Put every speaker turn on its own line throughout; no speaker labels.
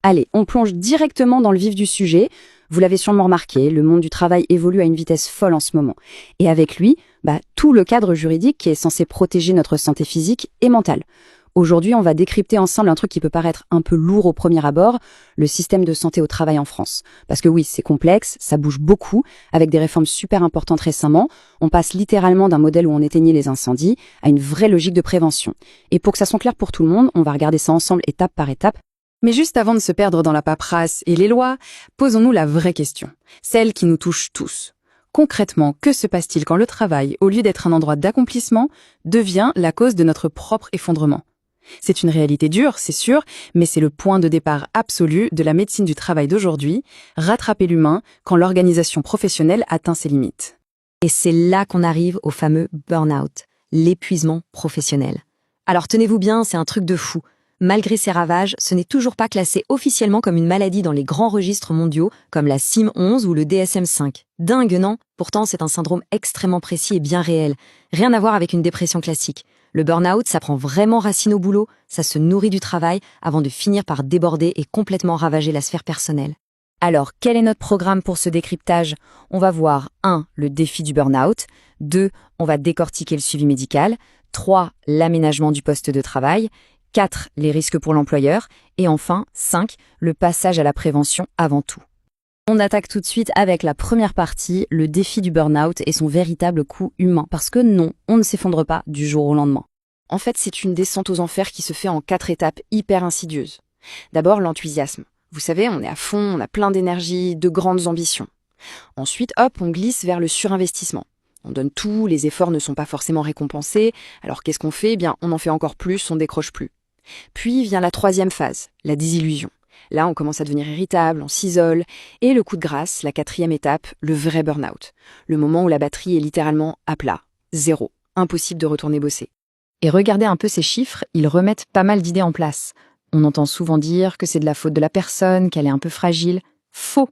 Allez, on plonge directement dans le vif du sujet. Vous l'avez sûrement remarqué, le monde du travail évolue à une vitesse folle en ce moment. Et avec lui, tout le cadre juridique qui est censé protéger notre santé physique et mentale. Aujourd'hui, on va décrypter ensemble un truc qui peut paraître un peu lourd au premier abord, le système de santé au travail en France. Parce que oui, c'est complexe, ça bouge beaucoup, avec des réformes super importantes récemment. On passe littéralement d'un modèle où on éteignait les incendies à une vraie logique de prévention. Et pour que ça soit clair pour tout le monde, on va regarder ça ensemble étape par étape.
Mais juste avant de se perdre dans la paperasse et les lois, posons-nous la vraie question, celle qui nous touche tous. Concrètement, que se passe-t-il quand le travail, au lieu d'être un endroit d'accomplissement, devient la cause de notre propre effondrement ? C'est une réalité dure, c'est sûr, mais c'est le point de départ absolu de la médecine du travail d'aujourd'hui, rattraper l'humain quand l'organisation professionnelle atteint ses limites.
Et c'est là qu'on arrive au fameux burn-out, l'épuisement professionnel. Alors tenez-vous bien, c'est un truc de fou. Malgré ses ravages, ce n'est toujours pas classé officiellement comme une maladie dans les grands registres mondiaux, comme la CIM-11 ou le DSM-5. Dingue, non ? Pourtant, c'est un syndrome extrêmement précis et bien réel. Rien à voir avec une dépression classique. Le burn-out, ça prend vraiment racine au boulot, ça se nourrit du travail, avant de finir par déborder et complètement ravager la sphère personnelle.
Alors, quel est notre programme pour ce décryptage ? On va voir 1. Le défi du burn-out, 2. On va décortiquer le suivi médical, 3. L'aménagement du poste de travail, 4. Les risques pour l'employeur, et enfin 5. Le passage à la prévention avant tout. On attaque tout de suite avec la première partie, le défi du burn-out et son véritable coût humain. Parce que non, on ne s'effondre pas du jour au lendemain. En fait, c'est une descente aux enfers qui se fait en 4 étapes hyper insidieuses. D'abord, l'enthousiasme. Vous savez, on est à fond, on a plein d'énergie, de grandes ambitions. Ensuite, hop, on glisse vers le surinvestissement. On donne tout, les efforts ne sont pas forcément récompensés. Alors qu'est-ce qu'on fait ? On en fait encore plus, on décroche plus. Puis vient la 3e phase, la désillusion. Là, on commence à devenir irritable, on s'isole. Et le coup de grâce, la 4e étape, le vrai burn-out. Le moment où la batterie est littéralement à plat. 0. Impossible de retourner bosser.
Et regardez un peu ces chiffres, ils remettent pas mal d'idées en place. On entend souvent dire que c'est de la faute de la personne, qu'elle est un peu fragile. Faux.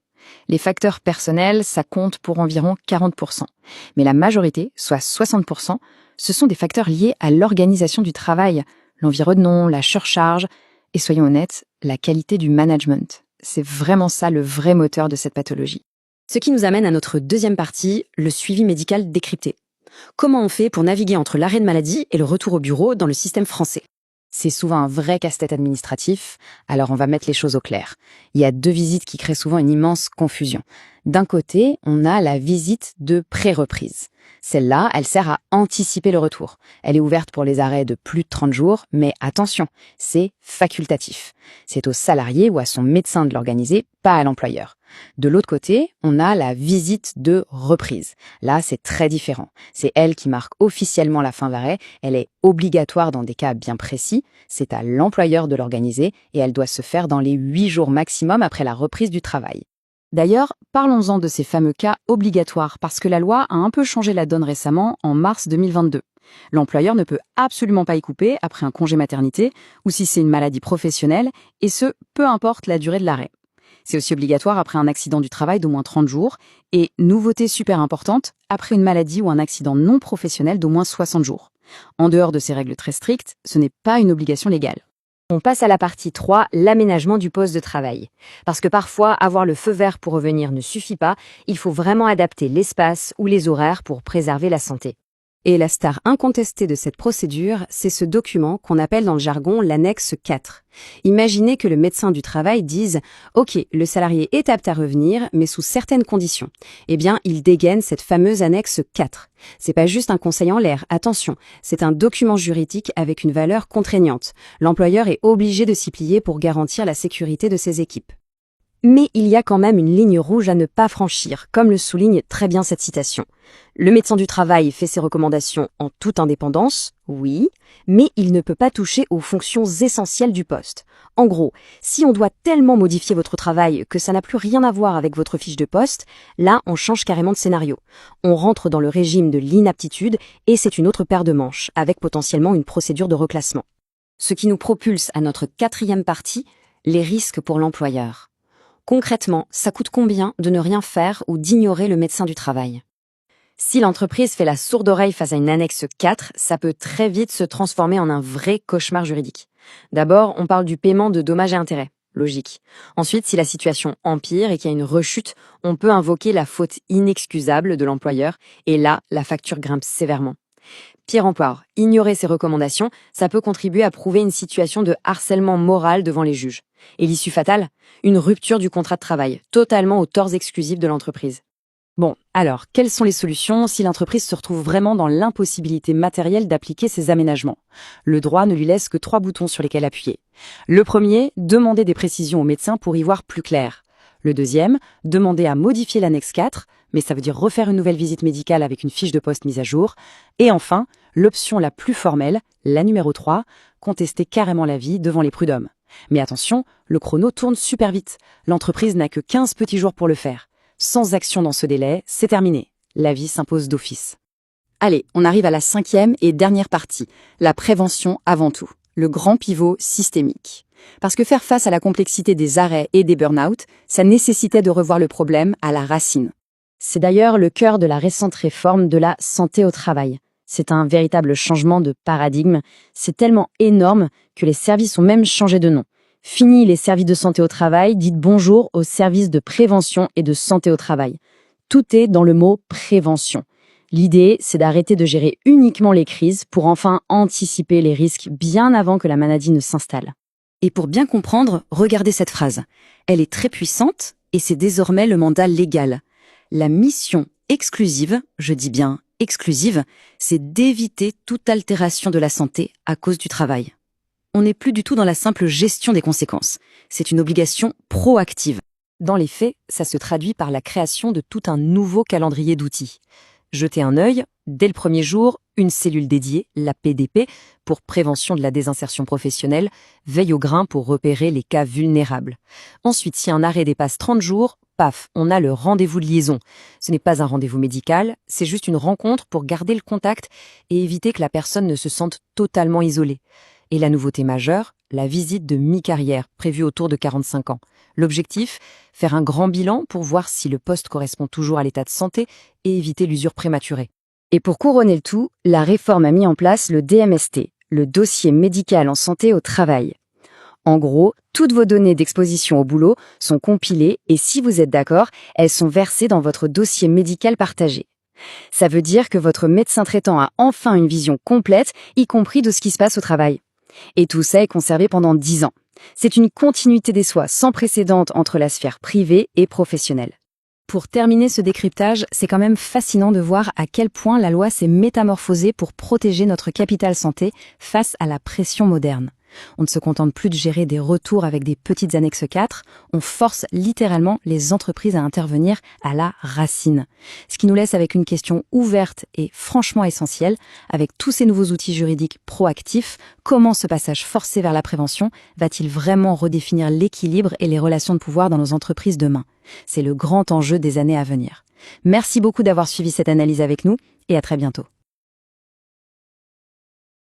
Les facteurs personnels, ça compte pour environ 40%. Mais la majorité, soit 60%, ce sont des facteurs liés à l'organisation du travail, l'environnement, la surcharge, et soyons honnêtes, la qualité du management. C'est vraiment ça le vrai moteur de cette pathologie.
Ce qui nous amène à notre 2e partie, le suivi médical décrypté. Comment on fait pour naviguer entre l'arrêt de maladie et le retour au bureau dans le système français ?
C'est souvent un vrai casse-tête administratif, alors on va mettre les choses au clair. Il y a 2 visites qui créent souvent une immense confusion. D'un côté, on a la visite de pré-reprise. Celle-là, elle sert à anticiper le retour. Elle est ouverte pour les arrêts de plus de 30 jours, mais attention, c'est facultatif. C'est au salarié ou à son médecin de l'organiser, pas à l'employeur. De l'autre côté, on a la visite de reprise. Là, c'est très différent. C'est elle qui marque officiellement la fin d'arrêt. Elle est obligatoire dans des cas bien précis. C'est à l'employeur de l'organiser et elle doit se faire dans les 8 jours maximum après la reprise du travail.
D'ailleurs, parlons-en de ces fameux cas obligatoires, parce que la loi a un peu changé la donne récemment, en mars 2022. L'employeur ne peut absolument pas y couper après un congé maternité, ou si c'est une maladie professionnelle, et ce, peu importe la durée de l'arrêt. C'est aussi obligatoire après un accident du travail d'au moins 30 jours, et, nouveauté super importante, après une maladie ou un accident non professionnel d'au moins 60 jours. En dehors de ces règles très strictes, ce n'est pas une obligation légale.
On passe à la partie 3, l'aménagement du poste de travail. Parce que parfois, avoir le feu vert pour revenir ne suffit pas, il faut vraiment adapter l'espace ou les horaires pour préserver la santé.
Et la star incontestée de cette procédure, c'est ce document qu'on appelle dans le jargon l'annexe 4. Imaginez que le médecin du travail dise « Ok, le salarié est apte à revenir, mais sous certaines conditions ». Eh bien, il dégaine cette fameuse annexe 4. C'est pas juste un conseil en l'air, attention, c'est un document juridique avec une valeur contraignante. L'employeur est obligé de s'y plier pour garantir la sécurité de ses équipes.
Mais il y a quand même une ligne rouge à ne pas franchir, comme le souligne très bien cette citation. Le médecin du travail fait ses recommandations en toute indépendance, oui, mais il ne peut pas toucher aux fonctions essentielles du poste. En gros, si on doit tellement modifier votre travail que ça n'a plus rien à voir avec votre fiche de poste, là on change carrément de scénario. On rentre dans le régime de l'inaptitude et c'est une autre paire de manches, avec potentiellement une procédure de reclassement.
Ce qui nous propulse à notre 4e partie, les risques pour l'employeur. Concrètement, ça coûte combien de ne rien faire ou d'ignorer le médecin du travail ? Si l'entreprise fait la sourde oreille face à une annexe 4, ça peut très vite se transformer en un vrai cauchemar juridique. D'abord, on parle du paiement de dommages et intérêts.
logique. Ensuite, si la situation empire et qu'il y a une rechute, on peut invoquer la faute inexcusable de l'employeur, et là, la facture grimpe sévèrement. Pire encore, ignorer ces recommandations, ça peut contribuer à prouver une situation de harcèlement moral devant les juges. Et l'issue fatale? Une rupture du contrat de travail, totalement aux torts exclusifs de l'entreprise.
Bon, alors, quelles sont les solutions si l'entreprise se retrouve vraiment dans l'impossibilité matérielle d'appliquer ces aménagements? Le droit ne lui laisse que 3 boutons sur lesquels appuyer. Le premier, demander des précisions au médecin pour y voir plus clair. Le deuxième, demander à modifier l'annexe 4, mais ça veut dire refaire une nouvelle visite médicale avec une fiche de poste mise à jour. Et enfin, l'option la plus formelle, la numéro 3, contester carrément l'avis devant les prud'hommes. Mais attention, le chrono tourne super vite. L'entreprise n'a que 15 petits jours pour le faire. Sans action dans ce délai, c'est terminé. L'avis s'impose d'office.
Allez, on arrive à la 5e et dernière partie, la prévention avant tout, le grand pivot systémique. Parce que faire face à la complexité des arrêts et des burn-out, ça nécessitait de revoir le problème à la racine.
C'est d'ailleurs le cœur de la récente réforme de la santé au travail. C'est un véritable changement de paradigme. C'est tellement énorme que les services ont même changé de nom. Fini les services de santé au travail, dites bonjour aux services de prévention et de santé au travail. Tout est dans le mot prévention. L'idée, c'est d'arrêter de gérer uniquement les crises pour enfin anticiper les risques bien avant que la maladie ne s'installe.
Et pour bien comprendre, regardez cette phrase. Elle est très puissante et c'est désormais le mandat légal. La mission exclusive, je dis bien exclusive, c'est d'éviter toute altération de la santé à cause du travail. On n'est plus du tout dans la simple gestion des conséquences. C'est une obligation proactive. Dans les faits, ça se traduit par la création de tout un nouveau calendrier d'outils. Jetez un œil, dès le premier jour, une cellule dédiée, la PDP, pour prévention de la désinsertion professionnelle, veille au grain pour repérer les cas vulnérables. Ensuite, si un arrêt dépasse 30 jours, paf, on a le rendez-vous de liaison. Ce n'est pas un rendez-vous médical, c'est juste une rencontre pour garder le contact et éviter que la personne ne se sente totalement isolée. Et la nouveauté majeure, la visite de mi-carrière, prévue autour de 45 ans. L'objectif, faire un grand bilan pour voir si le poste correspond toujours à l'état de santé et éviter l'usure prématurée.
Et pour couronner le tout, la réforme a mis en place le DMST, le dossier médical en santé au travail. En gros, toutes vos données d'exposition au boulot sont compilées et si vous êtes d'accord, elles sont versées dans votre dossier médical partagé. Ça veut dire que votre médecin traitant a enfin une vision complète, y compris de ce qui se passe au travail. Et tout ça est conservé pendant 10 ans. C'est une continuité des soins sans précédent entre la sphère privée et professionnelle.
Pour terminer ce décryptage, c'est quand même fascinant de voir à quel point la loi s'est métamorphosée pour protéger notre capital santé face à la pression moderne. On ne se contente plus de gérer des retours avec des petites annexes 4, on force littéralement les entreprises à intervenir à la racine. Ce qui nous laisse avec une question ouverte et franchement essentielle, avec tous ces nouveaux outils juridiques proactifs, comment ce passage forcé vers la prévention va-t-il vraiment redéfinir l'équilibre et les relations de pouvoir dans nos entreprises demain? C'est le grand enjeu des années à venir. Merci beaucoup d'avoir suivi cette analyse avec nous et à très bientôt.